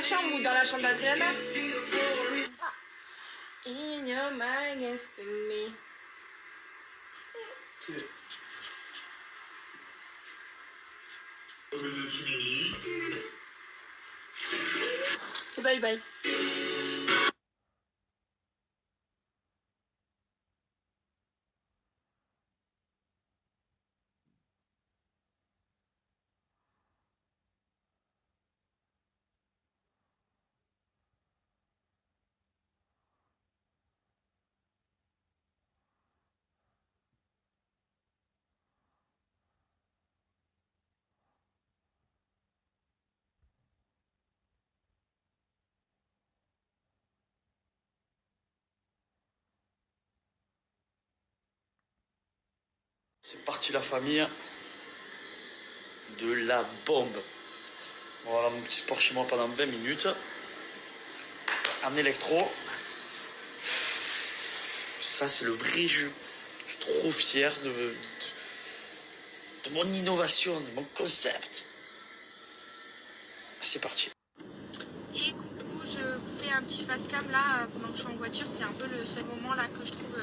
ta chambre ou dans la chambre d'Adriana? In your mind next to me. Bye bye. C'est parti la famille. De la bombe. Voilà mon petit sport chez moi pendant 20 minutes. En électro. Ça c'est le vrai jeu. Je suis trop fier de mon innovation, de mon concept. C'est parti. Et coucou, je vous fais un petit face cam là pendant que je suis en voiture. C'est un peu le seul moment là que je trouve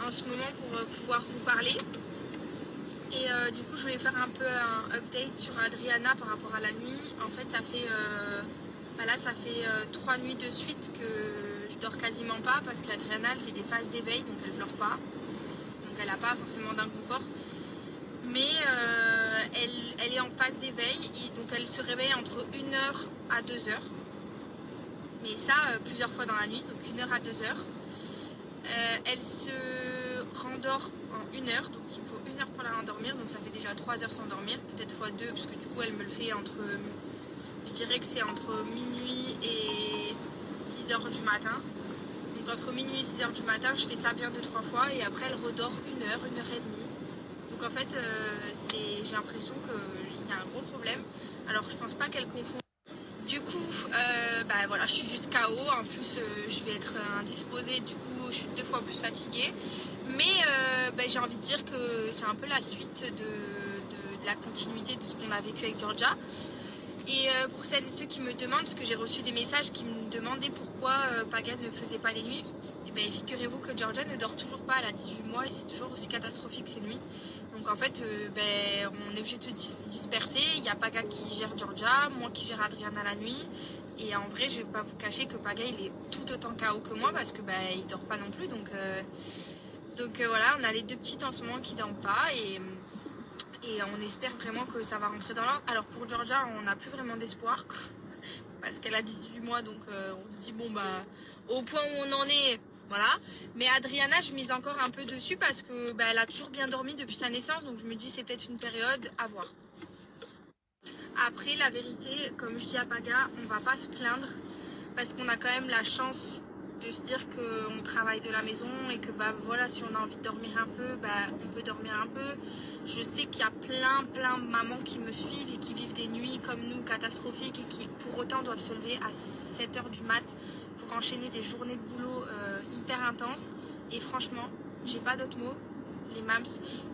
en ce moment pour pouvoir vous parler. Et du coup je voulais faire un peu un update sur Adriana par rapport à la nuit. En fait ça fait ça fait 3 nuits de suite que je dors quasiment pas parce qu'Adriana elle fait des phases d'éveil donc elle pleure pas. Donc elle n'a pas forcément d'inconfort. Mais elle est en phase d'éveil et donc elle se réveille entre 1h à 2h. Mais ça plusieurs fois dans la nuit, donc 1h à 2h. Elle se rendort en 1h, donc il me faut 1h pour la rendormir, donc ça fait déjà 3h sans dormir, peut-être x2 parce que du coup elle me le fait entre, je dirais que c'est entre minuit et 6h du matin. Donc entre minuit et 6h du matin je fais ça bien 2-3 fois et après elle redort 1h, 1h30. Donc en fait j'ai l'impression qu'il y a un gros problème. Alors je pense pas qu'elle confond. Du coup voilà, je suis juste KO, en plus je vais être indisposée, du coup je suis 2 fois plus fatiguée. Mais j'ai envie de dire que c'est un peu la suite de la continuité de ce qu'on a vécu avec Georgia. Et pour celles et ceux qui me demandent, parce que j'ai reçu des messages qui me demandaient pourquoi Paga ne faisait pas les nuits, et bien figurez-vous que Georgia ne dort toujours pas, elle a 18 mois et c'est toujours aussi catastrophique ces nuits. Donc en fait, on est obligé de se disperser, il y a Paga qui gère Georgia, moi qui gère Adriana la nuit. Et en vrai, je vais pas vous cacher que Paga il est tout autant KO que moi parce que il dort pas non plus. Donc voilà, on a les 2 petites en ce moment qui dorment pas et on espère vraiment que ça va rentrer dans l'ordre. Alors pour Georgia, on n'a plus vraiment d'espoir parce qu'elle a 18 mois, donc on se dit bon au point où on en est, voilà. Mais Adriana, je mise encore un peu dessus parce que elle a toujours bien dormi depuis sa naissance, donc je me dis c'est peut-être une période à voir. Après la vérité, comme je dis à Paga, on va pas se plaindre parce qu'on a quand même la chance de se dire qu'on travaille de la maison et que voilà, si on a envie de dormir un peu, on peut dormir un peu. Je sais qu'il y a plein de mamans qui me suivent et qui vivent des nuits comme nous catastrophiques et qui pour autant doivent se lever à 7h du mat pour enchaîner des journées de boulot hyper intenses. Et franchement, j'ai pas d'autres mots, les mams,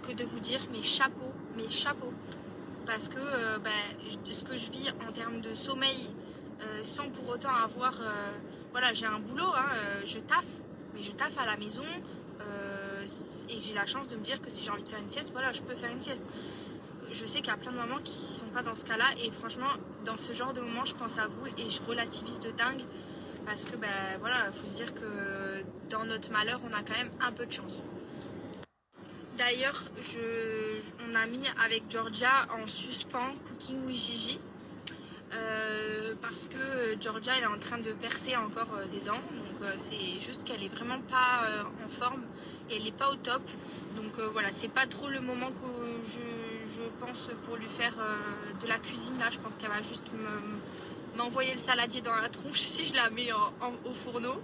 que de vous dire mes chapeaux. Parce que ce que je vis en termes de sommeil sans pour autant avoir voilà, j'ai un boulot, je taffe, mais je taffe à la maison et j'ai la chance de me dire que si j'ai envie de faire une sieste, voilà, je peux faire une sieste. Je sais qu'il y a plein de mamans qui sont pas dans ce cas-là et franchement, dans ce genre de moment, je pense à vous et je relativise de dingue parce que voilà, faut se dire que dans notre malheur, on a quand même un peu de chance. D'ailleurs, on a mis avec Georgia en suspens Cooking with Gigi. Parce que Georgia elle est en train de percer encore des dents, donc c'est juste qu'elle est vraiment pas en forme et elle est pas au top, donc voilà, c'est pas trop le moment que je pense pour lui faire de la cuisine là. Je pense qu'elle va juste m'envoyer le saladier dans la tronche si je la mets au fourneau.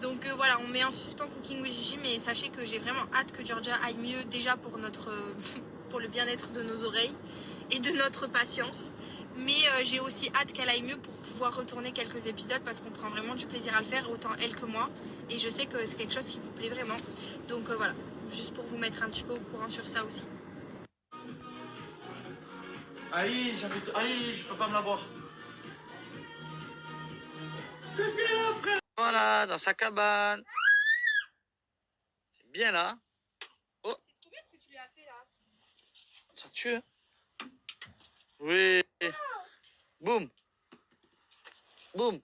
Donc voilà, on met en suspens Cooking with Gigi, mais sachez que j'ai vraiment hâte que Georgia aille mieux déjà pour pour le bien-être de nos oreilles et de notre patience. Mais j'ai aussi hâte qu'elle aille mieux pour pouvoir retourner quelques épisodes parce qu'on prend vraiment du plaisir à le faire, autant elle que moi. Et je sais que c'est quelque chose qui vous plaît vraiment. Donc voilà, juste pour vous mettre un petit peu au courant sur ça aussi. Allez, je peux pas me la boire. Voilà, dans sa cabane. C'est bien là. Oh, C'est trop bien ce que tu lui as fait là. ça tue. Hein. Oui. Boum. Boum.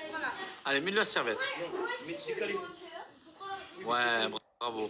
Voilà. Allez, mets-le la serviette. Ouais, bravo.